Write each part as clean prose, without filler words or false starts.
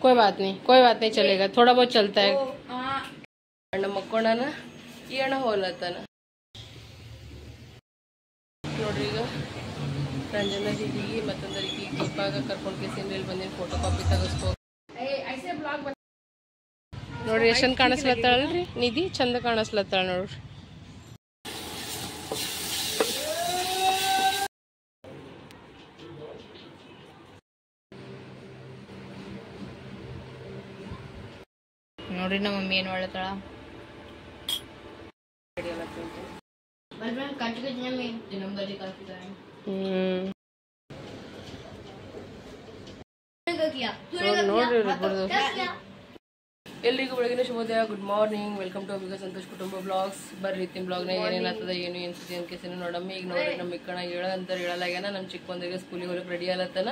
कोई बात नहीं चलेगा, थोड़ा बहुत चलता है. अಣ್ಣ ಮಕ್ಕೊಂಡನ ಈ ಅಣ್ಣ ಹೋಲತ್ತಾನ ನೋಡ್ರಿ. ಈಗ ರಂಜನಾ ದೀದಿಗೆ ಮತ್ತೊಂದರಿಗೆ ದೀಪಾಗ ಕರ್ಕೊಂಡು ಕೇಸಿಂದ್ರಲ್ಲಿ ಬಂದಿನ ಫೋಟೋ ಕಾಪಿ ತೆಗೆಸ್ಕೋ ನೋಡ್ರಿ. ಎಷ್ಟು ಚಂದ ಕಾಣಿಸ್ಲತ್ತಾಳಲ್ರಿ ನಿಧಿ, ಚಂದ ಕಾಣಿಸ್ಲತ್ತಾಳ ನೋಡ್ರಿ. ನೋಡ್ರಿ ನಮ್ಮ ಮಮ್ಮಿ ಏನು ಮಾಡ್ಲತ್ತಾಳ. ಎಲ್ರಿಗೂ ಬೆಳಗಿನ ಶುಭೋದಯ, good morning, welcome to Abika Santosh ಕುಟುಂಬ ಬ್ಲಾಗ್ಸ್. ಬರ್ರಿ ಇತ್ತಿನ ಬ್ಲಾಗ್ನಾಗ ಏನೇನಾಗ್ತದ ಏನು ಅನ್ಸುತ್ತೆ ಅಂತ ಕೇಸಿನ ನೋಡಮ್ಮ. ಈಗ ನೋಡ್ರಿ ನಮ್ಮ ಇಕ್ಕಣ ಹೇಳಲಾಗ್ಯಾನ, ನಮ್ಮ ಚಿಕ್ಕಂದಿಗೆ ಸ್ಕೂಲಿಗೆ ಹೋಗಕ್ಕೆ ರೆಡಿ ಆಗಲತ್ತಾನ.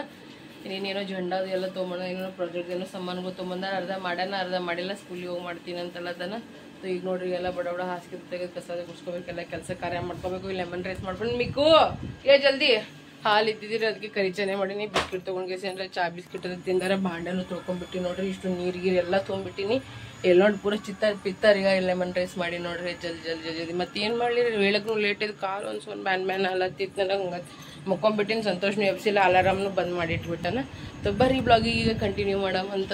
ಇನ್ನೇನೋ ಜಂಡಾದು ಎಲ್ಲ ತೊಗೊಂಬಂದ, ಏನೇನೋ ಪ್ರಾಜೆಕ್ಟ್ ಏನೋ ಸಾಮಾನುಗಳು ತೊಗೊಂಬಂದ, ಅರ್ಧ ಮಾಡ್ಯಾನ ಅರ್ಧ ಮಾಡಿಲ್ಲ, ಸ್ಕೂಲಿಗೆ ಹೋಗಿ ಮಾಡ್ತೀನಿ ಅಂತಲ್ಲತ್ತಾನ. ಸೊ ಈಗ ನೋಡ್ರಿ ಎಲ್ಲ ಬಡ ಬಡ ಹಾಸಿಗೆ ತೆಗೆದು ಕಸ ಕುಡ್ಸ್ಕೋಬೇಕೆಲ್ಲ ಕೆಲಸ ಕಾರ್ಯ ಮಾಡ್ಕೋಬೇಕು. ಇಲ್ಲಿ ಲೆಮನ್ ರೈಸ್ ಮಾಡ್ಕೊಂಡು ಮಿಕ್ಕು ಜಲ್ದಿ ಹಾಲು ಇದ್ದಿದ್ದೀರಿ, ಅದಕ್ಕೆ ಕರಿಚನೆ ಮಾಡೀನಿ. ಬಿಸ್ಕಿಟ್ ತೊಗೊಂಡ್ಕೇಸಿ ಅಂದ್ರೆ ಚಾ ಬಿಸ್ಕಿಟ್ ಅದು ತಿಂದಾರೆ. ಭಾಂಡನು ತೊಳ್ಕೊಂಡ್ಬಿಟ್ಟು ನೋಡ್ರಿ, ಇಷ್ಟು ನೀರಿಗೆ ಎಲ್ಲ ತೊಗೊಂಡ್ಬಿಟ್ಟಿನಿ. ಎಲ್ಲ ನೋಡಿ ಪೂರ ಪಿತ್ತಾರೀಗ ಲೆಮನ್ ರೈಸ್ ಮಾಡಿ ನೋಡ್ರಿ ಜಲ್ದಿ. ಮತ್ತೇನು ಮಾಡಲಿ, ಹೇಳಕ್ಕೂ ಲೇಟ್ ಇದು, ಕಾಲು ಒಂದು ಸ್ವಲ್ಪ ಬ್ಯಾನ್ ಅಲ್ಲತ್ತಿತ್ತು ನನಗೆ. ಹಂಗೆ ಮುಕ್ಕೊಂಬಿಟ್ಟಿನಿ. ಸಂತೋಷನು ಎಬ್ಸಿಲ್ಲ, ಅಲಾರಾಮ್ನು ಬಂದ್ ಮಾಡಿ ಇಟ್ಬಿಟ್ಟನ. ಬರ್ರಿ ಬ್ಲಾಗಿಗೆ ಈಗ ಕಂಟಿನ್ಯೂ ಮಾಡಮಂತ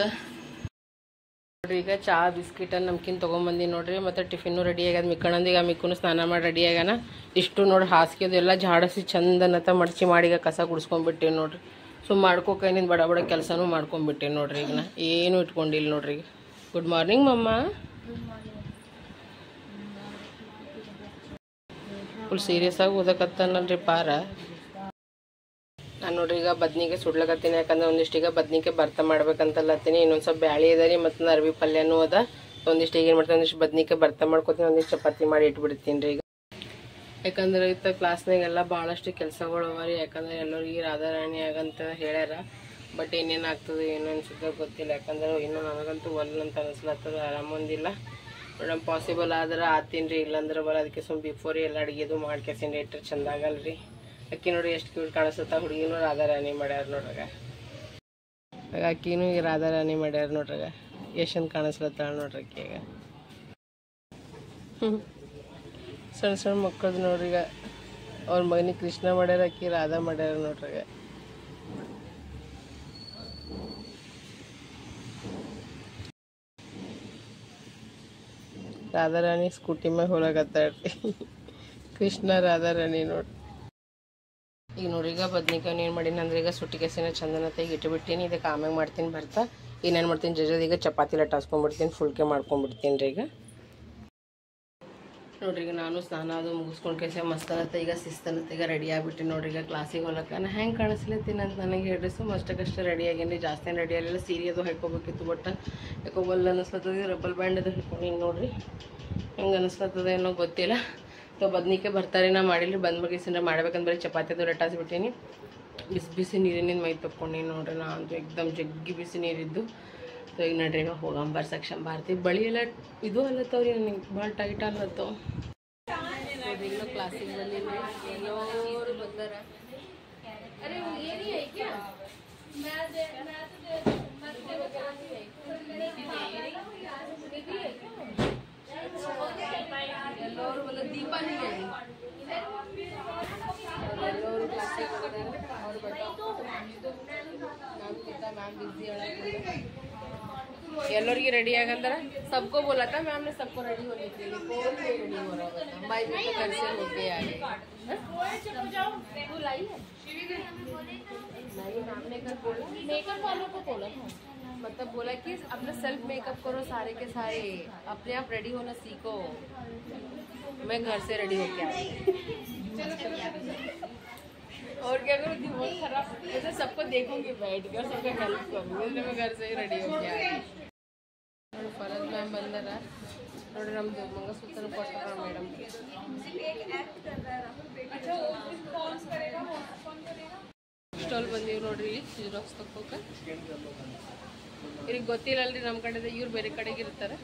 ನೋಡ್ರಿ. ಈಗ ಚಾ ಬಿಸ್ಕಿಟ್ ನಮ್ಕಿನ್ ತೊಗೊಂಬಂದಿ ನೋಡ್ರಿ. ಮತ್ತೆ ಟಿಫಿನ್ನು ರೆಡಿ ಆಗ್ಯದ. ಮಿಕ್ಕಣಂದೀಗ ಮಿಕ್ಕುನು ಸ್ನಾನ ಮಾಡಿ ರೆಡಿ ಆಗ್ಯಾನ. ಇಷ್ಟು ನೋಡಿ ಹಾಸಿಗೆದು ಎಲ್ಲ ಜಾಡಿಸಿ ಚಂದನತ ಮಡ್ಚಿ ಮಾಡಿ ಈಗ ಕಸ ಗುಡಿಸ್ಕೊಂಡ್ಬಿಟ್ಟೇವಿ ನೋಡ್ರಿ. ಸೊ ಮಾಡ್ಕೋಕೈನಿಂದ ಬಡ ಬಡ ಕೆಲಸನೂ ಮಾಡ್ಕೊಂಡ್ಬಿಟ್ಟೇವಿ ನೋಡ್ರಿ. ಈಗ ನಾ ಏನು ಇಟ್ಕೊಂಡಿಲ್ಲ ನೋಡ್ರಿ. ಈಗ ಗುಡ್ ಮಾರ್ನಿಂಗ್ ಮಮ್ಮ. ಫುಲ್ ಸೀರಿಯಸ್ ಆಗಿ ಓದಕತ್ತಾನಲ್ರಿ ಪಾರ. ನಾನು ನೋಡ್ರಿ ಈಗ ಬದ್ನಿಗೆ ಸುಡ್ಲಕತ್ತೀನಿ, ಯಾಕಂದ್ರೆ ಒಂದಿಷ್ಟು ಈಗ ಬದ್ನಿಗೆ ಭರ್ತ ಮಾಡ್ಬೇಕಂತಲ್ಲತ್ತೀನಿ. ಇನ್ನೊಂದು ಸ್ವಲ್ಪ ಬ್ಯಾಳಿ ಅದ ರೀ, ಮತ್ತು ಅರ್ವಿ ಪಲ್ಯನೂ ಅದ. ಒಂದಿಷ್ಟು ಈಗ ಏನು ಮಾಡ್ತೀನಿ, ಒಂದಿಷ್ಟು ಬದ್ನಿಗೆ ಭರ್ತ ಮಾಡ್ಕೊತೀನಿ, ಒಂದಿಷ್ಟು ಚಪಾತಿ ಮಾಡಿ ಇಟ್ಬಿಡ್ತೀನಿ ರೀ. ಈಗ ಯಾಕಂದ್ರೆ ಇತ್ತ ಕ್ಲಾಸ್ನಾಗೆಲ್ಲ ಭಾಳಷ್ಟು ಕೆಲಸಗಳು ಅವ ರೀ. ಯಾಕಂದ್ರೆ ಎಲ್ಲರಿಗೆ ರಾಧಾರಾಣಿ ಆಗಂತ ಹೇಳ್ಯಾರ. ಬಟ್ ಏನೇನು ಆಗ್ತದೆ ಏನು ಅನ್ಸುತ್ತೆ ಗೊತ್ತಿಲ್ಲ. ಯಾಕಂದ್ರೆ ಇನ್ನೂ ನನಗಂತೂ ಒಲ್ಲ ಅಂತ ಅನಿಸ್ಲತ್ತದ, ಆರಾಮೊಂದಿಲ್ಲ. ಮೇಡಮ್ ಪಾಸಿಬಲ್ ಆದ್ರೆ ಆತೀನಿ ರೀ, ಇಲ್ಲಾಂದ್ರೆ ಬರ. ಅದಕ್ಕೆ ಸುಮ್ಮ ಬಿಫೋರ್ ಎಲ್ಲ ಅಡುಗೆದು ಮಾಡ್ಕೇಸಿನಿ ಇಟ್ಟರೆ ಚಂದ ಆಗಲ್ಲ ರೀ. ಅಕ್ಕಿ ನೋಡಿ ಎಷ್ಟು ಕ್ಯೂಟ್ ಕಾಣಿಸುತ್ತಾ. ಹುಡುಗಿನೂ ರಾಧಾರಾಣಿ ಮಾಡ್ಯಾರ ನೋಡ್ರಾಗ. ಆಗ ಅಕ್ಕಿನೂ ಈಗ ರಾಧಾರಾಣಿ ಮಾಡ್ಯಾರ ನೋಡ್ರಾಗ. ಎಷ್ಟಂದು ಕಾಣಿಸ್ಲತ್ತಾಳ ನೋಡ್ರಿ ಅಕ್ಕಿ. ಈಗ ಸಣ್ಣ ಸಣ್ಣ ಮಕ್ಕಳದು ನೋಡ್ರಿ. ಈಗ ಅವ್ರ ಮಗನಿಗೆ ಕೃಷ್ಣ ಮಾಡ್ಯಾರ, ಅಕ್ಕಿ ರಾಧಾ ಮಾಡ್ಯಾರ ನೋಡ್ರಾಗ. ರಾಧಾರಾಣಿ ಸ್ಕೂಟಿ ಮ್ಯಾಗ ಹೋಗಕತ್ತಾಳ್ರಿ. ಕೃಷ್ಣ ರಾಧಾರಾಣಿ ನೋಡ್ರಿ. ಈಗ ನೋಡಿ ಈಗ ಬದ್ನಿಕಾಯಿ ಏನು ಮಾಡೀನಿ ಅಂದ್ರೆ ಈಗ ಸುಟ್ಟಿಗೆಸಿನ ಚಂದನತೆಗೆ ಇಟ್ಟುಬಿಟ್ಟಿನಿ. ಇದಕ್ಕೆ ಆಮ್ಯಾಗ ಮಾಡ್ತೀನಿ ಬರ್ತಾ. ಇನ್ನೇನು ಮಾಡ್ತೀನಿ ಈಗ ಚಪಾತಿ ಲಟ್ಟಾಸ್ಕೊಂಡ್ಬಿಡ್ತೀನಿ, ಫುಲ್ಕೆ ಮಾಡ್ಕೊಂಡ್ಬಿಡ್ತೀನಿ ರೀ. ಈಗ ನೋಡ್ರಿ ಈಗ ನಾನು ಸ್ನಾನ ಅದು ಮುಗಿಸ್ಕೊಂಡು ಕೇಸ ಮಸ್ತನತ್ತೆ ಈಗ ಶಿಸ್ತನತ್ತೆ ಈಗ ರೆಡಿ ಆಗಿಬಿಟ್ಟು ನೋಡ್ರಿ. ಈಗ ಕ್ಲಾಸಿಗೆ ಹೋಗ್ಲಕ್ಕ ನಾನು ಹೆಂಗೆ ಕಾಣಿಸ್ಲತ್ತೀನಿ ಅಂತ ನನಗೆ ಹೇಳ್ರಿ. ಸೊ ಅಷ್ಟಕ್ಕಷ್ಟೇ ರೆಡಿ ಆಗೇನಿ, ಜಾಸ್ತಿ ಏನು ರೆಡಿ ಆಗಲಿಲ್ಲ. ಸೀರೆ ಅದು ಹಾಕೋಬೇಕಿತ್ತು, ಬಟ್ ಯಾಕೋಬಲ್ಲ ಅನ್ನಿಸ್ಲತ್ತದ. ರಬ್ಬಲ್ ಬ್ಯಾಂಡ್ ಅದು ಹಾಕೊಂಡು ನೋಡ್ರಿ ಹೆಂಗೆ ಅನ್ನಿಸ್ಲತ್ತದ ಏನೋ ಗೊತ್ತಿಲ್ಲ. ಸೊ ಬದ್ನಿಕೆ ಬರ್ತಾರೆ ನಾ ಮಾಡಿಲ್ರಿ. ಬಂದು ಮುಗಿಸಿದ್ರೆ ಮಾಡ್ಬೇಕಂದ್ರೆ ಚಪಾತಿ ಅದು ಲಟ್ಟಾಸ್ಬಿಟ್ಟೀನಿ. ಬಿಸಿ ಬಿಸಿ ನೀರಿನಿಂದ ಮೈ ತಕ್ಕೊಂಡು ನೋಡ್ರಿ. ನಾ ಅಂತೂ ಎಕ್ದಮ್ ಜಗ್ಗಿ ಬಿಸಿ ನೀರಿದ್ದು. ಸೊ ಈಗ ನಡ್ರಿ ನಾವು ಹೋಗಂಬರ್ ಸಕ್ಷನ್ ಬಾರ್ತೀವಿ. ಬಳಿ ಎಲ್ಲ ಇದು ಅಲ್ಲತ್ತವ್ರಿ, ನನಗೆ ಭಾಳ ಟೈಟ್ ಅಲ್ಲತ್ತವ. ಈಗ ಕ್ಲಾಸಿಗೆ ಬಂದಿಲ್ಲ, ಎಲ್ಲರೂ ಬಂದಾರ. ಅರೆ ಎಲ್ಲರೂ ಬಂದ ದೀಪಾನಿಗೆ ಎಲ್ಲರೂ ಕ್ಲಾಸಿಗೆ ಹೋಗಿದ್ದಾರೆ. ಅವ್ರು ಮ್ಯಾಮ್ ಬಿಸಿ ಎಲ್ಲರಿಗೆ ರೆಡಿ ಆಗಂದ್ರೆ सबको बोला था मैम ने, सबको रेडी होने के लिए। कौन नहीं रेडी हो रहा होता, बाई में तो घर से होके आए। तू लाई है नहीं, मैम ने कल बोला मेकअप वालों को बोला था, मतलब बोला कि अपना सेल्फ मेकअप करो, सारे के सारे अपने आप रेडी होना सीखो। मैं घर से रेडी होके आई और क्या करूँ, दिमाग खराब ऐसे सबको देखूंगी बैठ कर, सबको हेल्प करूँगी, इसलिए मैं घर से ही रेडी होके आई। फरज मैम ಬಂದರ ನೋಡ್ರಿ, ನಮ್ದು ಮಂಗಸೂತ್ರ ಕೊಟ್ಟಾರ ಮೇಡಮ್. ಸ್ಟಾಲ್ ಬಂದೀವಿ ನೋಡ್ರಿ, ಜಿರಾಕ್ಸ್ ತಕ್ಕೋಕ. ಇವ್ರಿಗೆ ಗೊತ್ತಿಲ್ಲಲ್ರಿ ನಮ್ಮ ಕಡೆ, ಇವ್ರು ಬೇರೆ ಕಡೆಗೆ ಇರ್ತಾರೆ.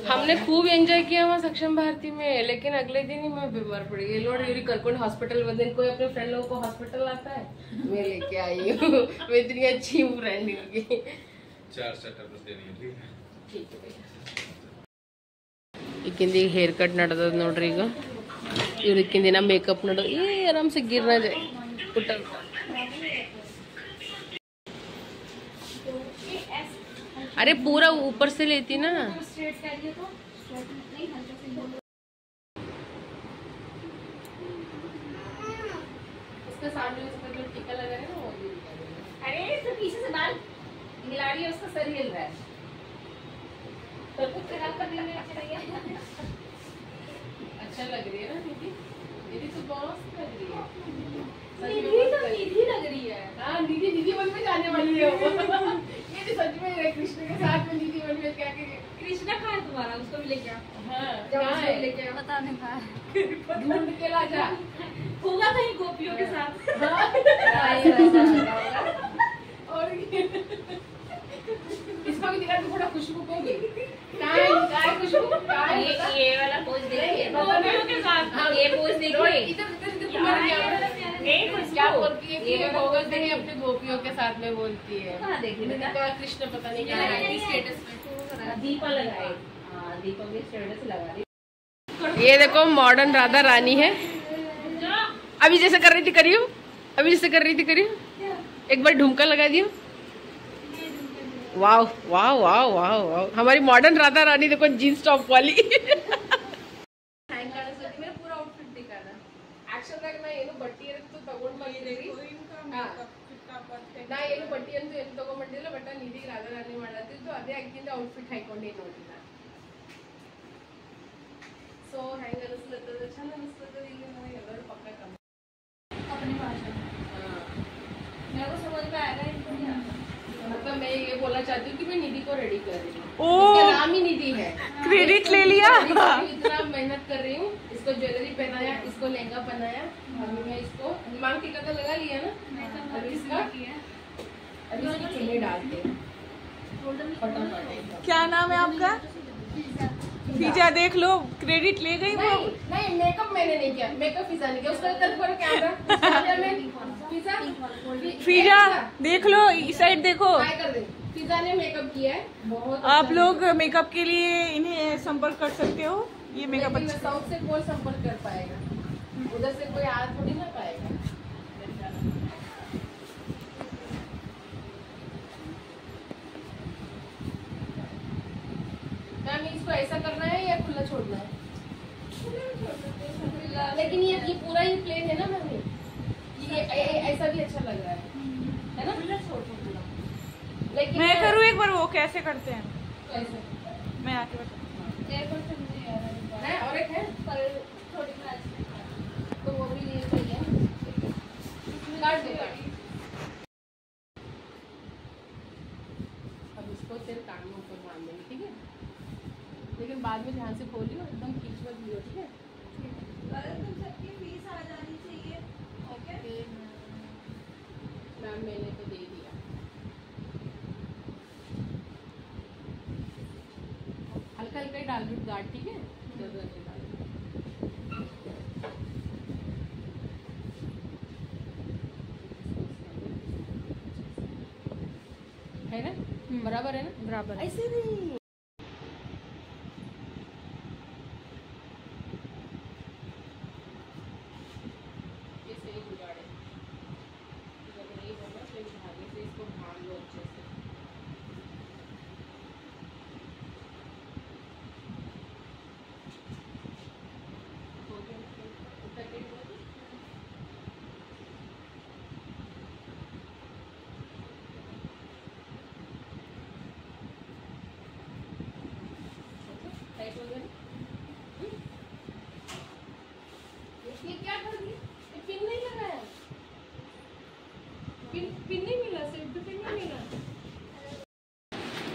हमने खूब एंजॉय किया वहाँ सक्षम भारती में, लेकिन अगले दिन ही मैं बीमार पड़ी गई। लोड यूरी करकोड हॉस्पिटल में दिन कोई अपने फ्रेंड लोगों को हॉस्पिटल आता है, मैं लेके आई हूँ। मैं इतनी अच्छी हूँ फ्रेंड इनकी। 4 टैब्लेट्स देनी है, ठीक है भैया। इक्किंदी हेयर कट नडद नोड्री ಈಗ ಇವ್ರು ಇಕ್ಕಿಂದಿನ ಮೇಕಪ್ नडद ये आराम से गिर ना जाए उठा अरे पूरा ऊपर से लेती ना। इसका सामने उसका जो टीका लगा है ना वो भी अरे इसके पीछे से बाल हिला रही है, उसका सर हिल रहा है तो कुछ खराब करने में अच्छा लग रही है ना दीदी। दीदी तो बहुत लग रही है, दीदी तो दीदी लग रही है। हाँ दीदी दीदी बन में जाने वाली है वो। ये तो सच में है, कृष्ण के साथ में दीदी बन में क्या कृष्णा कहाँ है तुम्हारा, उसको भी लेके आओ। हाँ कहाँ है लेके आओ, पता नहीं कहाँ है, ढूंढ के ला जा। होगा कहीं गोपियों के साथ। और इसको भी दिखा तो थोड़ा खुशबू होगी। काय खुशबू ये वाला पोज देखिए गोपियों के साथ। ये पोज देखिए इधर इधर इधर क्या बोलती है कि ये गोगल देखिए अपने गोपियों के साथ में बोलती है। कहाँ देखिए कृष्ण पता नहीं क्या है स्टेटस में दीपा लगाए। हाँ दीपा भी स्टेटस लगा दी। ये देखो मॉडर्न राधा रानी है। अभी जैसे कर रही थी करियो, अभी जैसे कर रही थी करियो, एक बार ढुमका लगा दियो। वाह वाह वाह वाह वाह, हमारी मॉडर्न राधा रानी देखो जीन्स टॉप वाली। पूरा आउटफिट दिखाना ಆಕ್ಷನ್ ದಾಗ ನಾ ಏನು ಬಟ್ಟಿ ಇರುತ್ತೆ ತಗೊಂಡ್ ಬಂದಿದ್ದೀವಿ ನಾ ಏನು ಬಟ್ಟಿ ಅಂತ ಏನು ತಗೊಂಡ್ ಬಂದಿಲ್ಲ, ಬಟ್ ನಾನು ನಿಧಿಗೆ ರಾಧಾ ರಾಣಿ ಮಾಡತ್ತಿದ್ದು ಅದೇ ಅಕ್ಕಿಂದ ಔಟ್ಫಿಟ್ ಹಾಕೊಂಡೆ ನೋಡಿಲ್ಲ. ಸೊ ಹೆಂಗ ಅನಿಸ್ಲತ್ತದ, ಚಂದ ಅನಿಸ್ಲತ್ತದ. ಈಗ ನನಗೆ ಎಲ್ಲರೂ ಪಕ್ಕ ಕಮ್ಮಿ अपनी भाषा में। मेरे को समझ में आएगा इनको नहीं आता। मतलब मैं ये बोलना चाहती हूँ कि मैं निधि को रेडी कर रही हूँ। इसका नाम ही निधि है, क्रेडिट ले लिया। इतना मेहनत कर रही हूँ, इसको ज्वेलरी पहनाया, इसको लहंगा पहनाया, अभी मैं इसको मांग टीका तो लगा लिया ना, अभी इसका अभी इसकी चुन्नी डालते हैं। क्या नाम है आपका? फिजा। देख लो क्रेडिट ले गई वो। नहीं मेकअप मैंने नहीं किया, मेकअप फिजा ने किया। उसका तरफ करो कैमरा फिजा देख लो, इस साइड देखो। कर दे, फिजा ने मेकअप किया है बहुत। आप लोग मेकअप के लिए इन्हें संपर्क कर सकते हो। ये मेकअप अच्छा साउथ से कौन संपर्क कर पाएगा, उधर से कोई आ थोड़ी ना पाएगा। मैम इसको ऐसा करना है या खुला छोड़ना है? लेकिन ये पूरा ही प्लेन है ना मैम, ये ऐसा भी अच्छा लग रहा है ना? लेकिन मैं करूँ एक बार, वो कैसे करते हैं कैसे मैं आके बता। और एक है पर थोड़ी तो वो भी ये सही है, काट दो काट। अब इसको तेरे कान में ऊपर बांध देंगे, ठीक है? लेकिन बाद में ध्यान से खोलियो, एकदम खींच मत दियो, ठीक है? तुम सबकी फीस आ जानी चाहिए। ओके मैम मैंने तो दे दिया। हल्का हल्का ही डाल दो गार्ड, ठीक है? ज़्यादा नहीं डाल है ना, बराबर है ना, बराबर। ऐसे नहीं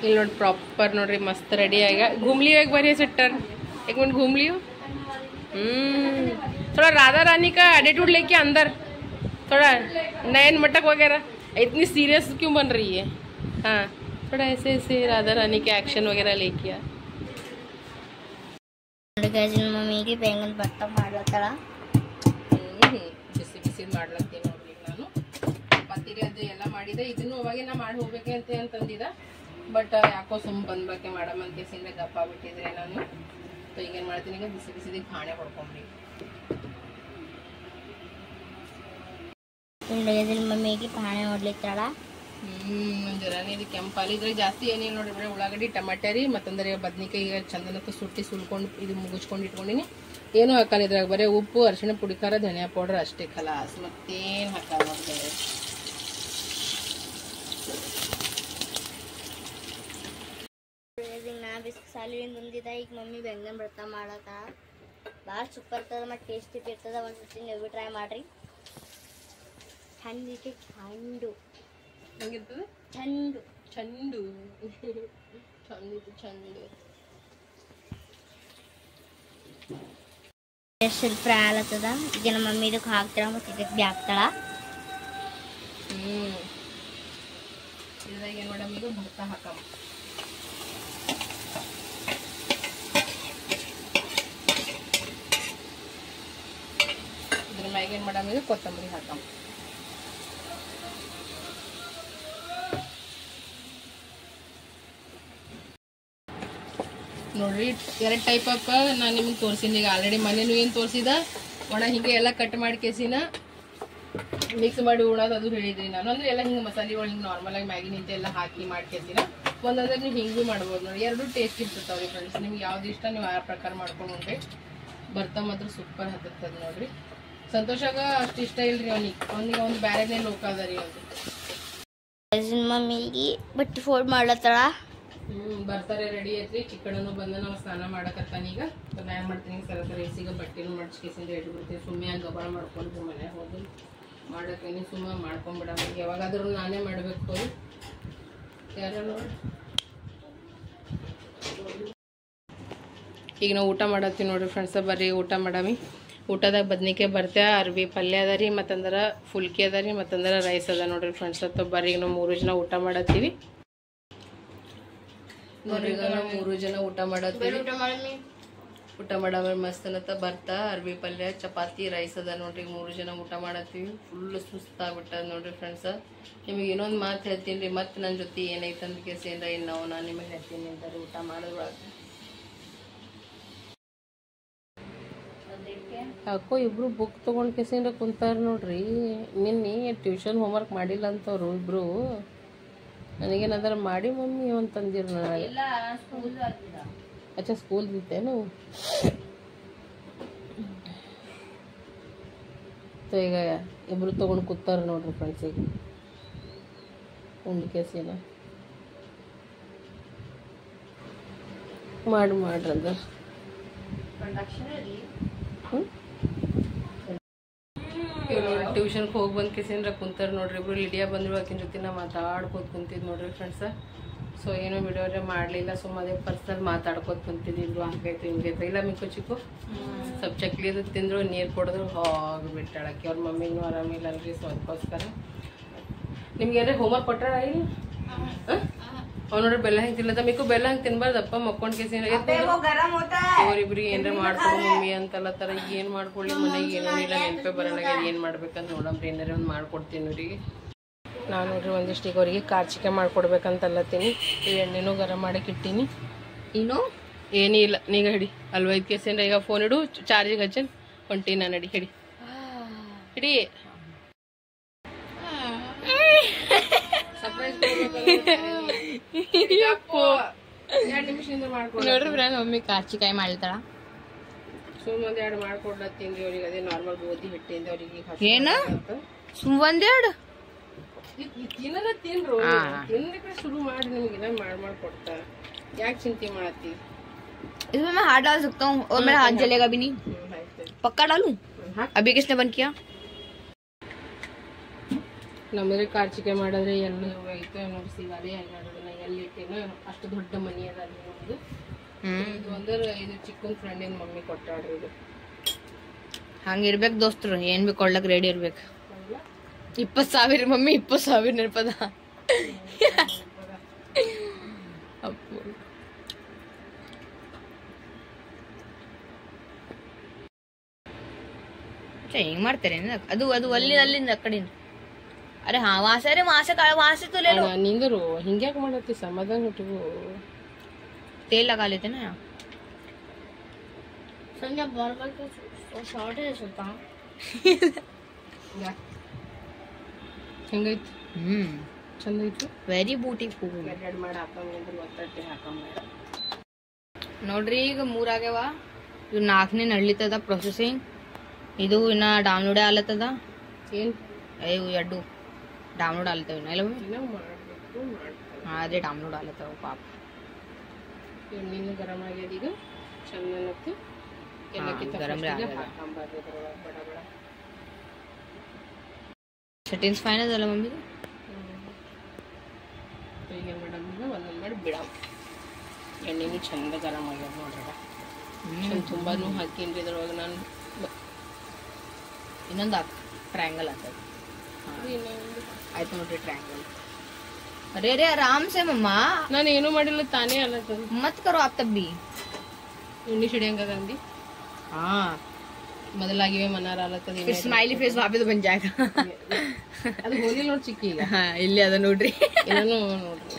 ಇಲ್ಲಿ ನೋಡಿ ಪ್ರಾಪರ್ ನೋಡ್ರಿ ಮಸ್ತ್ ರೆಡಿ ಆಗ घूम लियो एक बार ऐसे टर्न, एक मिनट घूम लियो। थोड़ा राधा रानी का एटीट्यूड लेके अंदर, थोड़ा नयन मटक वगैरह। इतनी सीरियस क्यों बन रही है? हाँ थोड़ा ऐसे ऐसे राधा रानी के एक्शन वगैरह लेके आ। ಗಜಿನ ಮಮ್ಮಿಗೆ ಬೆಂಗನ್ ಭರ್ತಾ ಮಾಡ್ಲತ್ತಾಳ. ಬಿಸಿ ಬಿಸಿ ಮಾಡ್ಲತ್ತೀನಿ ನೋಡ್ರಿ ನಾನು. ಚಪಾತಿರಿ ಅದು ಎಲ್ಲ ಮಾಡಿದೆ. ಇದನ್ನು ಅವಾಗೆ ನಾ ಮಾಡಿ ಹೋಗ್ಬೇಕೆ ಅಂತಂದಿದ್ದ. ಬಟ್ ಯಾಕೋ ಬಂದ್ಬೇಕೆ ಮಾಡಮಂತೆ ಸಿಂದ್ರೆ ದಪ್ಪ ಬಿಟ್ಟಿದ್ರೆ ನಾನು. ಸೊ ಈಗೇನು ಮಾಡ್ತೀನಿ, ಈಗ ಬಿಸಿ ಬಿಸಿದಿಗೆ ಖಾಣೆ ಹೊಡ್ಕೊಂಡ್ರಿ. ಗಜಿನ ಮಮ್ಮಿಗೆ ಪಾಣೆ ಹೊಡ್ಲಿತ್ತಾಳ. ಜರಾನಿ ಇದು ಕೆಂಪಾಲಿ ಇದ್ರೆ ಜಾಸ್ತಿ ಏನಿಲ್ಲ ನೋಡ್ರಿ. ಬರೀ ಉಳ್ಳಾಗಡ್ಡಿ ಟಮಾಟೆ ರೀ ಮತ್ತಂದ್ರೆ ಬದ್ನಿಕಾಯಿ ಚಂದನಕ್ಕ ಸುಟ್ಟಿ ಸುಲ್ಕೊಂಡು ಇದು ಮುಗಿಸ್ಕೊಂಡು ಇಟ್ಕೊಂಡಿನಿ. ಏನೂ ಹಾಕಲ್ಲ ಇದ್ರಾಗ, ಬರೀ ಉಪ್ಪು, ಅರಿಶಿಣ ಪುಡಿ, ಖಾರ, ಧನಿಯಾ ಪೌಡರ್ ಅಷ್ಟೇ ಖಲಾಸ್. ಮತ್ತೇನು ಹಾಕಲ್ಲ ನೋಡ್ರಿ. ನಾ ಬಿಸ್ಕ್ ಸಾಲಿನಿಂದ ಬಂದಿದ್ದ. ಈಗ ಮಮ್ಮಿ ಬೆಂಗನ್ ಭರ್ತಾ ಮಾಡತ್ತಾಳ. ಭಾಳ ಸೂಪರ್ ಇರ್ತದ ಮತ್ತು ಟೇಸ್ಟಿ ಇರ್ತದ. ಒಂದ್ಸತಿ ನೀವು ಟ್ರೈ ಮಾಡ್ರಿ. ಚಂದ ಚಂಡು ಹೆಂಗಿರ್ತದೆ? ಚಂಡು ಚಂಡು ಚಂದಿತ್ತು ಚಂದು. ಸ್ವಲ್ಪ ಫ್ರೈ ಆಲತ್ತದ. ಈಗ ನಮ್ಮ ಮಮ್ಮಿ ಇದಕ್ಕೆ ಹಾಕ್ತಾಳ ಮತ್ತು ಇದಕ್ಕೆ ಬ್ಯಾಕ್ತಾಳ. ಇದ್ರಾಗ ಏನು ಮೇಡಮ್, ಈಗ ಭರ್ತಾ ಹಾಕಮ್ಮ. ಇದ್ರ ಮ್ಯಾಗ ಏನು ಮೇಡಮ್, ಈಗ ಕೊತ್ತಂಬರಿ ಹಾಕಮ್ಮ. ನೋಡ್ರಿ, 2 ಟೈಪ್ ಆಫ್ ನಾನು ನಿಮ್ಗೆ ತೋರಿಸಿನಿ. ಈಗ ಆಲ್ರೆಡಿ ಮನೇನು ಏನು ತೋರಿಸಿದ ಒಣ ಹಿಂಗೆ ಎಲ್ಲ ಕಟ್ ಮಾಡಿ ಕೇಸಿನ ಮಿಕ್ಸ್ ಮಾಡಿ ಉಣೋದು ಅದು ಹೇಳಿದ್ರಿ ನಾನು. ಅಂದ್ರೆ ಎಲ್ಲ ಹಿಂಗೆ ಮಸಾಲೆಗಳು ಹಿಂಗೆ ನಾರ್ಮಲಾಗಿ ಮ್ಯಾಗಿ ನಿಂತ ಎಲ್ಲ ಹಾಕಿ ಮಾಡಿ ಕೇಸಿನ ಒಂದಂದ್ರೆ ನೀವು ಹಿಂಗೂ ಮಾಡ್ಬೋದು ನೋಡಿ. 2 ಟೇಸ್ಟ್ ಇರ್ತವೆ ಫ್ರೆಂಡ್ಸ್. ನಿಮ್ಗೆ ಯಾವ್ದು ಇಷ್ಟ ನೀವು ಆ ಪ್ರಕಾರ ಮಾಡ್ಕೊಂಡು ಉಂಡ್ರಿ. ಭರ್ತಾ ಮಾತ್ರ ಸೂಪರ್ ಹತ್ತದ ನೋಡ್ರಿ. ಸಂತೋಷಾಗ ಅಷ್ಟು ಇಷ್ಟ ಇಲ್ರಿ ಅವನಿಗೆ ಒಂದು ಬ್ಯಾರೆನೇ ಲೋಕ ಅದ ರೀ ಅವ್ದು. ಮಮ್ಮಿಗೆ ಬಟ್ಟೆ ಫೋಲ್ಡ್ ಮಾಡ್ಲತ್ತಾಳ. ಬರ್ತಾರೆ ರೆಡಿ ಐತ್ರಿ. ಚಿಕ್ಕಣ್ಣನು ಬಂದ ನಾವು ಸ್ನಾನ ಮಾಡಕತ್ತಾನ. ಈಗ ನಾ ಏನು ಮಾಡ್ತೀನಿ, ಸರ ರೇಸಿಗ ಬಟ್ಟೆನೂ ಮಡ್ಚ್ಕೇಸಿಂದ ಇಟ್ಬಿಡ್ತೀನಿ. ಸುಮ್ಮನೆ ಗಬಳ ಮಾಡ್ಕೊಂಡು ಮನೆ ಹೋಗಿ ಮಾಡಕ್ಕೆ ಸುಮ್ಮನೆ ಮಾಡ್ಕೊಂಡ್ಬಿಡ. ಯಾವಾಗಾದ್ರೂ ನಾನೇ ಮಾಡಬೇಕು ಹೋಗಿ ಯಾರು. ಈಗ ನಾವು ಊಟ ಮಾಡತ್ತೀವಿ ನೋಡ್ರಿ ಫ್ರೆಂಡ್ಸ. ಬರ್ರಿ ಊಟ ಮಾಡಮಿ. ಊಟದಾಗ ಬದ್ನಿಕಾಯಿ ಭರ್ತಾ, ಅರ್ಬಿ ಪಲ್ಯ ಅದ ರೀ, ಮತ್ತಂದ್ರೆ ಫುಲ್ಕಿ ಅದ ರೀ, ಮತ್ತಂದ್ರೆ ರೈಸ್ ಅದ ನೋಡ್ರಿ ಫ್ರೆಂಡ್ಸ್. ಬರ್ರಿ ಈಗ ನಾವು 3 ಜನ ಊಟ ಮಾಡತ್ತೀವಿ ನೋಡ್ರಿ. ಈಗ ನಾವು 3 ಜನ ಊಟ ಮಾಡತ್ತೀವಿ. ಊಟ ಮಾಡಾಮೇಲೆ ಮಸ್ತ್ ಅನ್ನತ್ತ. ಭರ್ತಾ, ಅರ್ಬಿ ಪಲ್ಯ, ಚಪಾತಿ, ರೈಸ್ ಅದ ನೋಡ್ರಿ. 3 ಜನ ಊಟ ಮಾಡತ್ತೀವಿ. ಫುಲ್ ಸುಸ್ತಾಗ್ಬಿಟ್ಟದ ನೋಡ್ರಿ ಫ್ರೆಂಡ್ಸ. ನಿಮಗೆ ಇನ್ನೊಂದು ಮಾತು ಹೇಳ್ತೀನಿ ರೀ, ಮತ್ತೆ ನನ್ನ ಜೊತೆ ಏನೈತೆ ಅಂತ ಕೇಸಿಂದ ಇನ್ನು ನಾನು ನಿಮಗೆ ಹೇಳ್ತೀನಿ ಅಂತಾರೆ ಊಟ ಮಾಡೋದ್ರೊಳಗೆ. ಯಾಕೋ ಇಬ್ರು ಬುಕ್ ತೊಗೊಂಡು ಕೇಸಿಂದ ಕುಂತಾರ ನೋಡ್ರಿ. ನಿನ್ನೆ ಟ್ಯೂಷನ್ ಹೋಮ್ವರ್ಕ್ ಮಾಡಿಲ್ಲ ಅಂತವ್ರು ಇಬ್ರು. ನನಗೇನಾದ್ರೆ ಮಾಡಿ ಮಮ್ಮಿ ಅಂತಂದಿರು ನನಗೆ. ಅಚ್ಚಾ ಸ್ಕೂಲ್ ಇತ್ತೇನು? ಈಗ ಇಬ್ರು ತೊಗೊಂಡು ಕೂತಾರ ನೋಡ್ರಿ ಫ್ರೆಂಡ್ಸ್. ಈಗ ಉಂಡು ಕೇಸಿನ ಮಾಡ್ರಂದ್ರೆ ಟ್ಯೂಷನ್ಗೆ ಹೋಗಿ ಬಂದು ಕೇಸಿಂದ್ರ ಕುಂತಾರ ನೋಡ್ರಿ ಇಬ್ರು. ಲಿಡಿಯಾ ಬಂದ್ರು, ಆಕಿನ ಜೊತೆ ನಾ ಮಾತಾಡ್ಕೋತ ಕುಂತಿದ್ ನೋಡ್ರಿ ಫ್ರೆಂಡ್ಸ. ಸೊ ಏನೋ ವಿಡಿಯೋರೆ ಮಾಡಲಿಲ್ಲ, ಸುಮ್ಮನೆ ಪರ್ಸನಲ್ ಮಾತಾಡ್ಕೋತ ಕುಂತಿದ್ರು. ಹಂಗೈತೆ ಹಿಂಗೈತೆ ಇಲ್ಲ ಮಿಕ್ಕು ಚಿಕ್ಕು ಸ್ವಲ್ಪ ಚಕ್ಲಿ ಅದು ತಿಂದ್ರು, ನೀರು ಕೊಡಿದ್ರು ಹೋಗಿಬಿಟ್ಟಾಳಕ್ಕೆ. ಅವ್ರ ಮಮ್ಮಿಗೂ ಆರಾಮಿಲ್ಲ ಅಲ್ರಿ. ಸೊ ಅದಕ್ಕೋಸ್ಕರ ನಿಮ್ಗೆ ಏನಾರ ಹೋಮ್ವರ್ಕ್ ಕೊಟ್ಟಾರ ಇಲ್ಲ? ಅವ್ನು ನೋಡ್ರಿ ಬೆಲ್ಲ ಹೆಂಗೆ ತಿನ್ಲತ್ತ. ಮಿಕ್ಕು ಬೆಲ್ಲ ಹಂಗೆ ತಿನ್ಬಾರ್ದಪ್ಪ. ಮಕ್ಕೊಂಡು ಕೇಸಿನ ಅವ್ರಿಬ್ರಿಗೆ ಏನಾರ ಮಾಡ್ಕೊಡು ಮಮ್ಮಿ ಅಂತಲ್ಲತ್ತಾರ. ಏನು ಮಾಡ್ಕೊಳ್ಳಿ ಮನೆಗೆ ಏನೂ ಇಲ್ಲ, ನೆನಪೇ ಬರೋಣ. ಏನು ಮಾಡ್ಬೇಕಂತ ನೋಡಮ್ರಿ. ಏನಾರ ಒಂದು ಮಾಡ್ಕೊಡ್ತೀನಿ ಅವ್ರಿಗೆ. ನಾನು ನೋಡ್ರಿ ಒಂದಿಷ್ಟು ಈಗ ಅವ್ರಿಗೆ ಕಾರ್ಚಿಕೆ ಮಾಡ್ಕೊಡ್ಬೇಕಂತಲ್ಲತ್ತೀನಿ. ಈ ಎಣ್ಣೆನೂ ಗರಂ ಮಾಡಕ್ಕೆ ಇಟ್ಟೀನಿ. ಏನು ಏನಿಲ್ಲ ನೀಗ ಹಿಡಿ. ಅಲ್ವಾ 5 ಕೇಸಿಂದ ಈಗ ಫೋನ್ ಇಡು, ಚಾರ್ಜಿಗೆ ಹಚ್ಚನ್ ಹೊಂಟಿ ನಾನು. ನಡಿ ಹಿಡಿ ಹಿಡಿ. ಸರ್ಪ್ರೈಸ್ ನೋಡ್ರಿ ಫ್ರೆಂಡ್, ಮಮ್ಮಿ ಕಾರ್ಚಿಕಾಯಿ ಮಾಡ್ತಾಳ. ಸುಮ್ ಒಂದೆರಡು ಮಾಡ್ಕೊಡ್ಲತ್ತೀನಿ ಅವ್ರಿಗೆ. ಅದೇ ನಾರ್ಮಲ್ ಗೋಧಿ ಹಿಟ್ಟಿಂದ ಅವ್ರಿಗೆ ಏನ ಸುಮ್ ಒಂದೆರಡು ತಿನ್ನದ ತಿನ್ರು. ತಿನ್ನಕ್ಕೆ ಶುರು ಮಾಡಿ ನಿಮ್ಗೆ ಏನ ಮಾಡ್ಕೊಡ್ತಾ. ಯಾಕೆ ಚಿಂತೆ ಮಾಡತ್ತಿ? इसमें मैं हाथ डाल सकता हूँ और मेरा हाथ जलेगा भी नहीं. पक्का डालूं? अभी किसने बंद किया? ನಮ್ಮದ್ರೆ ಕಾರ್ಚಿಕೆ ಮಾಡಿದ್ರೆ ಎಲ್ಲಿ ಹೋಗೈತೆ ನೋಡಿ ಸಿಗಾರಿ ನೋಡೋದನ್ನ ಎಲ್ಲಿ ಇಟ್ಟೇನೋ. ಅಷ್ಟು ದೊಡ್ಡ ಮನಿ ಅದ ನಮ್ದು. ಇದು ಅಂದ್ರೆ ಇದು ಚಿಕ್ಕನ್ ಫ್ರೆಂಡಿನ ಮಮ್ಮಿ ಕೊಟ್ಟಾಡ್ರಿ. ಇದು ಹಂಗಿರ್ಬೇಕು ದೋಸ್ತರು, ಏನ್ ಬೇಕು ಕೊಳ್ಳಕ್ ರೆಡಿ ಇರ್ಬೇಕು. 20,000 ಮಮ್ಮಿ, 20,000 ನೆನಪದ. ಹಿಂಗ್ ಮಾಡ್ತಾರೆ ಅದು ಅದು ಅಲ್ಲಿಂದ ಆ ಕಡೆಯಿಂದ अरे हाँ वहां से अरे वहां से तो ले लो ನಿಂದರು ಹಿಂಗ್ಯಾಕೆ ಮಾಡತ್ತಿ ಸಮಾಧಾನ ಇಟ್ಕೋ तेल लगा लेते ना यहाँ संजय बॉर्बर को शॉर्ट है सुल्तान ಹೆಂಗೈತಿ ಚಂದ ಐತಿ ವೆರಿ ಬ್ಯೂಟಿಫುಲ್ ಎಡ್ ಮಾಡಿ ಹಾಕೊಂಡ್ರೆ ಒತ್ತಟ್ಟೆ ಹಾಕೊಂಬೇಡ ನೋಡ್ರಿ ಈಗ 3 ಆಗ್ಯಾವ ಇವ್ 4ನೇ ನಡ್ಲಿತದ ಪ್ರೊಸೆಸಿಂಗ್ ಇದು ಇನ್ನ ಡೌನ್ಲೋಡ್ ಆಲತ್ತದ ಏನ್ ಇವು ಎರಡು ಡೌನ್ಲೋಡ್ ಆಲತ್ತವ ಇಲ್ಲ ಇನ್ನೂ ಮಾಡಬೇಕು ಅದೇ ಡೌನ್ಲೋಡ್ ಆಲತ್ತವ ಪಾಪ ಎಣ್ಣೆನು ಗರಂ ಆಗ್ಯದ ಈಗ ಚಂದನಕ್ಕೆ ಗರಂ ಹಾಕೊಂಬಾರ್ದು ಬಡ ಬಡ ಸೆಟ್ಟಿಂಗ್ಸ್ ಫೈನ್ ಅದಲ್ಲ ಮಮ್ಮಿ ಈಗ ಮೇಡಮ್ ಈಗ ಒಂದೊಂದು ಮಾಡಿ ಬಿಡಾವ ಎಣ್ಣೆನು ಚಂದ ಗರಂ ಆಗ್ಯದ ನೋಡ್ರಿ ಚಂದ ತುಂಬಾನು ಹಾಕೀನಿ ಇದ್ರೊಳಗೆ ನಾನು ಇನ್ನೊಂದು ಟ್ರಯಾಂಗಲ್ ಆಗ್ತದೆ ಇನ್ನೊಂದು ಆಯ್ತು ನೋಡ್ರಿ ಟ್ರಯಾಂಗಲ್ अरे अरे आराम से मम्मा ನಾನು ಏನೂ ಮಾಡಿಲ್ಲ ತಾನೇ ಅಲ್ಲತ್ತದ मत करो आप तब भी ಎಣ್ಣೆ ಸಿಡಿಯಂಗದ ಅಂದಿ हाँ ಮೊದಲಾಗಿವೆ ಮನಾರ ಅಲ್ಲತ್ತದ फिर स्माइली फेस वहाँ पे तो बन जाएगा ಅದು ಹೋಲಿಲ್ಲ ನೋಡಿ ಚಿಕ್ಕಿ ಈಗ हाँ इल्ली अद नोड्री ಏನೂ ನೋಡ್ರಿ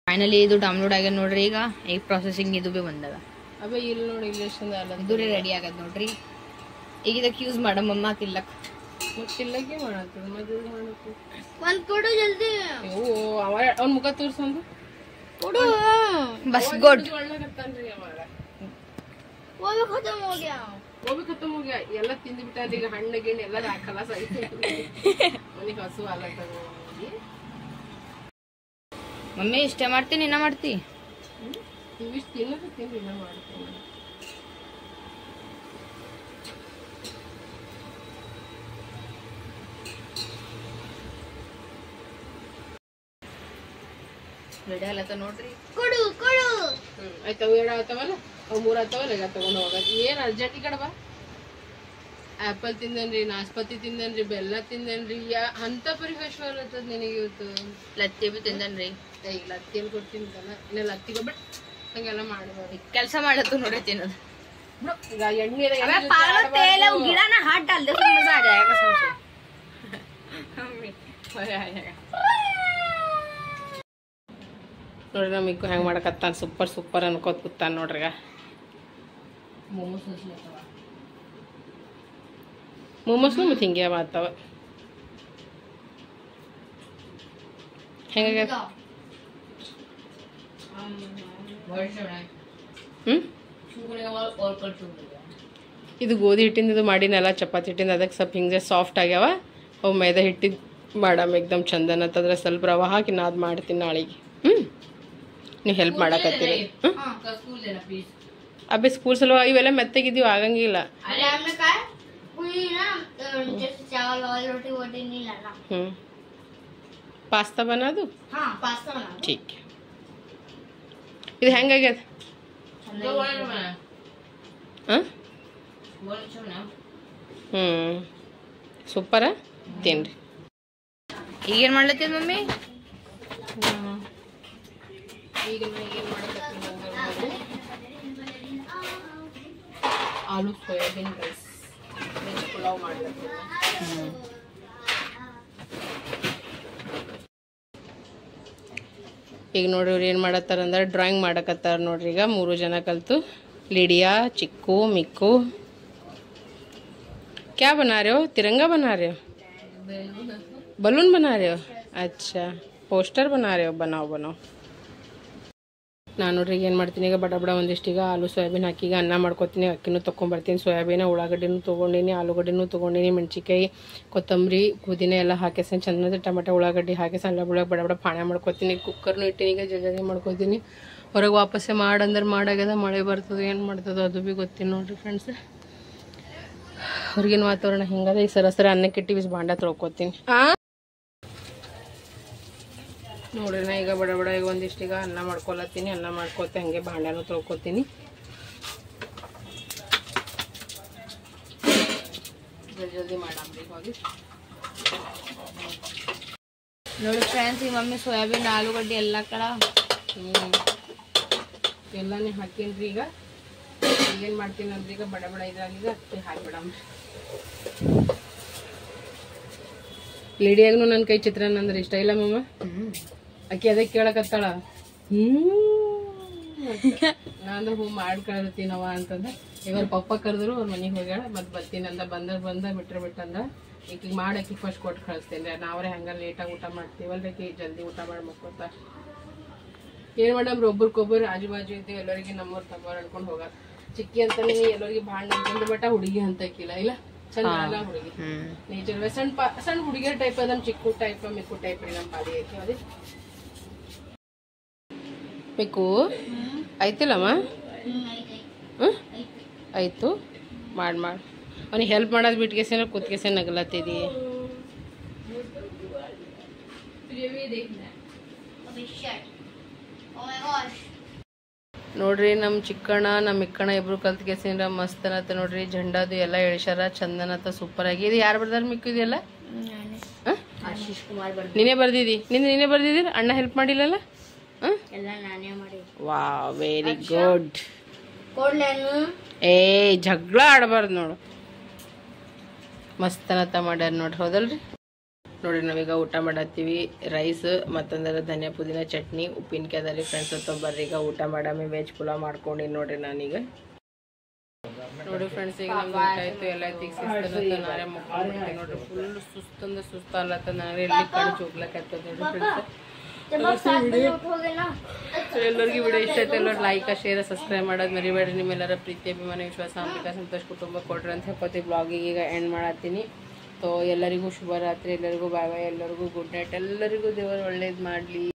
ಫೈನಲಿ ಇದು ಡೌನ್ಲೋಡ್ ಆಗ್ಯದ ನೋಡ್ರಿ ಈಗ ಪ್ರೊಸೆಸಿಂಗ್ ಇದು ಬಿ ಬಂದದ ಅಬೇ ಇಲ್ಲಿ ನೋಡಿ ಇಲ್ಲಿ ಎಷ್ಟೊಂದು ಅಲ್ಲ ಇದು ರೆಡಿ ಆಗದ ನೋಡ್ರಿ ಈಗ ಇದಕ್ಕೆ ಯೂಸ್ ಮಾಡಮ್ಮ ತಿಲ್ಲಕ್ ಮತ್ತಿಲ್ಲಗೆ ಮಾಡತ್ತದ ಮದುವೆ ಮಾಡತ್ತು ಒಂದ್ ಕೊಡು ಜಲ್ದಿ ಅವ್ನ ಮುಖ ತೋರ್ಸಂದು ಕೊಡು ಬಸ್ ಗುಡ್ ಒಳ್ಳಗತ್ತಾನ್ರಿ ಅವಾಗ वो भी खत्म हो गया ಗೋಬಿ ಖತಮ್ ಹೋಗ್ಯ ಎಲ್ಲ ತಿಂದು ಬಿಟ್ಟಾರ ಈಗ ಹಣ್ಣು ಗಿಣ್ಣು ಎಲ್ಲ ಹಾಕಲ್ಲ ಸರಿ ಅವನಿಗೆ ಹಸು ಆಲತ್ತದ ಮಮ್ಮಿ ಇಷ್ಟೇ ಮಾಡ್ತೀನಿ ಇನ್ನ ಮಾಡ್ತಿ ಇವಿಷ್ಟು ತಿನ್ನೋದು ತಿಂದು ಇನ್ನ ಮಾಡ್ತೀನಿ ರೆಡಿ ಆಲತ್ತ ನೋಡ್ರಿ ಕೊಡು ಕೊಡು ಆಯ್ತು ಅವು 2 ಆತಾವಲ್ಲ ಅವು 3 ಆತಾವಲ್ಲ ಈಗ ತಗೊಂಡು ಹೋಗೋದು ಏನು ಅರ್ಜೆಂಟ್ ಈ ಕಡೆ ಬಾ ಆ್ಯಪಲ್ ತಿಂದನ್ರಿ ನಾಸ್ಪತಿ ತಿಂದನ್ರಿ ಬೆಲ್ಲ ತಿಂದನ್ರಿ ಅಂತ ಪರಿವೇಶ ಅಲ್ಲತ್ತದ ನಿನಗೆ ಇವತ್ತು ಲತ್ತಿ ಬಿ ತಿಂದನ್ರಿ ಈಗ ಲತ್ತಿಯಲ್ಲಿ ಕೊಡ್ತೀನಿ ಇನ್ನ ಲತ್ತಿಗೆ ಬಿಟ್ಟು ಹಂಗೆಲ್ಲ ಮಾಡ್ಬಾರ್ದು ಕೆಲಸ ಮಾಡತ್ತು ನೋಡ್ರಿ ತಿನ್ನೋದು ಈಗ ಎಣ್ಣೆ तेल है वो गिरा ना हाथ डाल दे तो मजा आ जाएगा कसम से ನೋಡ್ರಿ ನಮಗೆ ಹೆಂಗೆ ಮಾಡಕತ್ತಾನ ಸೂಪರ್ ಸೂಪರ್ ಅನ್ಕೋತ ಕೂತಾನ ನೋಡ್ರಿ ಈಗ ಮೊಮೋಸ್ನು ಮತ್ತೆ ಹಿಂಗೆ ಮಾಡ್ತಾವ ಹೆಂಗಾಗ್ಯದ ಇದು ಗೋಧಿ ಹಿಟ್ಟಿಂದ ಇದು ಮಾಡಿನಲ್ಲ ಚಪಾತಿ ಹಿಟ್ಟಿಂದ ಅದಕ್ಕೆ ಸ್ವಲ್ಪ ಹಿಂಗೆ ಸಾಫ್ಟ್ ಆಗ್ಯಾವ ಅವು ಮೈದಾ ಹಿಟ್ಟಿದ್ದು ಮಾಡಮ್ಮ ಎಕ್ದಮ್ ಚಂದನ ಅಂತಂದ್ರೆ ಸ್ವಲ್ಪ ರವೆ ಹಾಕಿ ನಾದ್ ಮಾಡ್ತೀನಿ ನಾಳೆಗೆ ನೀವು ಹೆಲ್ಪ್ ಮಾಡಕತ್ತೀರಿ ಅಬ್ಬೆ ಸ್ಕೂಲ್ ಸಲುವ ಇವೆಲ್ಲ ಮೆತ್ತಗಿದ್ದೀವಿ ಆಗಂಗಿಲ್ಲ हमने कहा कोई ना जैसे चावल वावल रोटी वोटी नहीं लाना ಪಾಸ್ತಾ ಬನ್ನೋದು हाँ पास्ता बना ठीक ಇದು ಹೆಂಗಾಗ್ಯದ ಹಾಂ ಸೂಪರ ತಿನ್ರಿ ಈಗೇನ್ ಮಾಡ್ಲತ್ತೀರಿ ಮಮ್ಮಿ ಈಗ ಏನು ಮಾಡಕತ್ತೀನಿ ಆಲೂ ಸೋಯಾಬೀನ್ ರೈಸ್ ವೆಜ್ ಪುಲಾವ್ ಮಾಡ್ಲತ್ತೀನಿ ಈಗ ನೋಡ್ರಿ ಇವ್ರು ಏನು ಮಾಡತ್ತಾರ ಅಂದ್ರೆ ಡ್ರಾಯಿಂಗ್ ಮಾಡಕತ್ತಾರ ನೋಡ್ರಿ ಈಗ 3 ಜನ ಕಲ್ತು लिडिया चिक्कू मिक्कू क्या बना रहे हो तिरंगा बना रहे हो बलून बना रहे हो अच्छा पोस्टर बना रहे हो बनाओ बनाओ ನಾನು ನೋಡ್ರಿ ಏನು ಮಾಡ್ತೀನಿ ಈಗ ಬಡ ಬಡ ಒಂದಿಷ್ಟೀಗ ಆಲೂ ಸೋಯಾಬೀನ್ ಹಾಕಿ ಈಗ ಅನ್ನ ಮಾಡ್ಕೊತೀನಿ ಅಕ್ಕಿನೂ ತೊಗೊಂಬರ್ತೀನಿ ಸೋಯಾಬೀನ ಉಳ್ಳಾಗಡ್ಡಿನೂ ತೊಗೊಂಡಿನಿ ಆಲೂಗಡ್ಡೆನೂ ತೊಗೊಂಡಿನಿ ಮೆಣಸಿಕಾಯಿ ಕೊತ್ತಂಬರಿ ಪುದೀನ ಎಲ್ಲ ಹಾಕಿ ಚಂದ ಟೊಮೆಟೊ ಉಳ್ಳಾಗಡ್ಡಿ ಹಾಕಿ ಸಣ್ಣ ಬುಳಗೆ ಬಡ ಬಡ ಪಾಣ ಮಾಡ್ಕೊತೀನಿ ಕುಕ್ಕರ್ನು ಇಟ್ಟಿನಿ ಈಗ ಜಲ್ದಿ ಮಾಡ್ಕೊತೀನಿ ಹೊರಗೆ ವಾಪಸ್ಸೇ ಮಾಡಂದ್ರೆ ಮಾಡಾಗ್ಯದ ಮಳೆ ಬರ್ತದೆ ಏನು ಮಾಡ್ತದೆ ಅದು ಭೀ ಗೊತ್ತಿಲ್ಲ ನೋಡ್ರಿ ಫ್ರೆಂಡ್ಸ್ ಹೊರಗಿನ ವಾತಾವರಣ ಹಿಂಗದ ಈಗ ಸರ ಅನ್ನಕ್ಕೆ ಇಟ್ಟು ಬಿಸಿ ಬಾಂಡ ತೊಳ್ಕೊತೀನಿ ನೋಡ್ರಿ ನಾ ಈಗ ಬಡ ಬಡ ಈಗ ಒಂದಿಷ್ಟೀಗ ಅನ್ನ ಮಾಡ್ಕೊಳತ್ತೀನಿ ಅನ್ನ ಮಾಡ್ಕೊತೆ ಹಂಗೆ ಬಾಂಡನೂ ತೊಳ್ಕೊತೀನಿ ಜಲ್ದಿ ಮಾಡಮ್ರಿ ಹೋಗಿ ನೋಡಿ ಫ್ರೆಂಡ್ಸ್ ಈ ಮಮ್ಮಿ ಸೋಯಾಬೀನ್ ಆಲೂಗಡ್ಡೆ ಎಲ್ಲ ಕಡ ಎಲ್ಲಾನೇ ಹಾಕೀನ್ರಿ ಈಗ ಈಗೇನು ಮಾಡ್ತೀನಿ ಅಂದ್ರೆ ಈಗ ಬಡ ಬಡ ಇದ್ರಾಗೀಗ ಅಕ್ಕಿ ಹಾಕ್ಬಿಡಮ್ರಿ. ಲೇಡಿಯಾಗೂ ನನ್ನ ಕೈ ಚಿತ್ರಾನ್ನ ಅಂದ್ರೆ ಇಷ್ಟ ಇಲ್ಲ ಮಮ್ಮ. ಅಕ್ಕಿ ಅದಕ್ಕೆ ಕೇಳಕತ್ತಾಳ ನಾನಂದ್ರೆ ಹೂ ಮಾಡಿ ಕಳ್ತೀನವ ಅಂತಂದ್ರೆ ಇವ್ರ ಪಪ್ಪ ಕರೆದ್ರು ಅವ್ರ ಮನೆಗೆ ಹೋಗ್ಯಾಳ ಮತ್ತೆ ಬರ್ತೀನಿ ಅಂದ ಬಿಟ್ಟಂದ ಈಗ ಮಾಡಿ ಅಕ್ಕಿ ಫಸ್ಟ್ ಕೊಟ್ಟು ಕಳಿಸ್ತೇನೆ. ನಾವ್ರೆ ಹಂಗ ಲೇಟಾಗಿ ಊಟ ಮಾಡ್ತೀವಲ್ರಿ ಅಕ್ಕಿ ಜಲ್ದಿ ಊಟ ಮಾಡಿ ಮಕ್ಕೋತ ಏನ್ ಮಾಡಮ್ರಿ ಒಬ್ರಿಗೊಬ್ಬರು ಆಜು ಬಾಜು ಇದ್ದೀವಿ ಎಲ್ಲರಿಗೆ ನಮ್ಮವ್ರ ತಮ್ಮವ್ರು ಅನ್ಕೊಂಡು ಹೋಗ ಚಿಕ್ಕಿ ಅಂತಾನೆ ಎಲ್ಲರಿಗೆ ಭಾಳ ನಂಬ್ಕೊಂಡು ಬಟ್ಟ ಹುಡುಗಿ ಅಂತಕ್ಕಿಲ್ಲ ಇಲ್ಲ ಚಂದ ಅಲ್ಲ ಹುಡುಗಿ ನೇಚರ್ ಸಣ್ಣ ಹುಡುಗಿಯರ್ ಟೈಪ್ ಅದ ಚಿಕ್ಕು ಟೈಪ್ ಮಿಕ್ಕು ಟೈಪ್ ರೀ ನಮ್ಮ ಪಾಲಿ ಐತಿ ಅದೇ ಮಿಕ್ಕು ಆಯ್ತಿಲ್ಲಮ್ಮ ಆಯ್ತು ಮಾಡಿ ಅವ್ನಿಗೆ ಹೆಲ್ಪ್ ಮಾಡೋದು ಬಿಟ್ಗೆಸೇನ ಕೂತ್ಗೆಸೆ ನಗಲತ್ತಿದಿ. ನೋಡ್ರಿ ನಮ್ಮ ಚಿಕ್ಕಣ್ಣ ನಮ್ಮ ಇಕ್ಕಣ್ಣ ಇಬ್ರು ಕಲ್ತ್ಗೆಸಿಂದ ಮಸ್ತ್ ಅನ್ನತ್ತ ನೋಡ್ರಿ. ಜಂಡದು ಎಲ್ಲ ಎಳ್ಸ್ಯಾರ ಚಂದನತ್ತ ಸೂಪರ್ ಆಗಿ. ಇದು ಯಾರು ಬರ್ದಾರ ಮಿಕ್ಕಿದೆಯಲ್ಲ ಆಶೀಶ್ ಕುಮಾರ್ ನೀನೇ ಬರ್ದಿದಿ ನೀನೇ ಬರ್ದಿದ್ದೀರ ಅಣ್ಣ ಹೆಲ್ಪ್ ಮಾಡಿಲ್ಲಲ್ಲ. ಎಲ್ಲ ನಾನೇ ಮಾಡಿ. ವಾ ವೆರಿ ಗುಡ್. ಕೊಡ್ಲೇನು ಏ ಜಗಳ ಆಡಬಾರ್ದು ನೋಡು. ಮಸ್ತ್ ಅನ್ನತ್ತ ಮಾಡ್ಯಾರ ನೋಡ್ರಿ ಹೌದಲ್ರಿ. ನೋಡ್ರಿ ನಾವೀಗ ಊಟ ಮಾಡತ್ತೀವಿ. ರೈಸ್ ಮತ್ತೊಂದರ ಧನಿಯಾ ಪುದೀನ ಚಟ್ನಿ ಉಪ್ಪಿನಕಾಯಿ ಅದ ರೀ ಫ್ರೆಂಡ್ಸ್. ಬರ್ರಿ ಈಗ ಊಟ ಮಾಡಾಮಿ ವೆಜ್ ಪುಲಾವ್ ಮಾಡ್ಕೊಂಡಿನಿ ನೋಡ್ರಿ ನಾನೀಗ. ನೋಡಿ ಫ್ರೆಂಡ್ಸ್ ಈಗ ನಮ್ಗೆ ಊಟ ಆಯ್ತು ಎಲ್ಲ ಆಯ್ತು. ಈಗ ನಾರೇ ಮಕ್ಕೊಂಡ್ಬಿಡ್ತೀನಿ ನೋಡ್ರಿ. ಫುಲ್ ಸುಸ್ತಂದ್ರೆ ಸುಸ್ತು ಅಲ್ಲತ್ತ ನಾರೇ ಎಲ್ಲಿ ಕಣ್ಣು ಚೋಗ್ಲಕ್ಕತ್ತದ ನೋಡ್ರಿ ಫ್ರೆಂಡ್ಸ್. ಎಲ್ಲರಿಗೂ ವಿಡಿಯೋ ಇಷ್ಟ ಆಯ್ತು ಎಲ್ಲರೂ ಲೈಕ್ ಶೇರ್ ಸಬ್ಸ್ಕ್ರೈಬ್ ಮಾಡೋದು ಮರಿಬೇಡ್ರಿ. ನಿಮ್ಮೆಲ್ಲರ ಪ್ರೀತಿ ಅಭಿಮಾನ ವಿಶ್ವಾಸ ಅಂಬಿಕಾ ಸಂತೋಷ್ ಕುಟುಂಬ ಕೊಡ್ರಿ ಅಂತ ಹೇಳ್ಕೊತಿ ಬ್ಲಾಗಿಗೆ ಈಗ ಎಂಡ್ ಮಾಡತ್ತೀನಿ. ಸೊ ಎಲ್ಲರಿಗೂ ಶುಭರಾತ್ರಿ, ಎಲ್ಲರಿಗೂ ಬಾಯ್ ಬಾಯ್, ಎಲ್ಲರಿಗೂ ಗುಡ್ ನೈಟ್, ಎಲ್ಲರಿಗೂ ದೇವರು ಒಳ್ಳೇದು ಮಾಡಲಿ.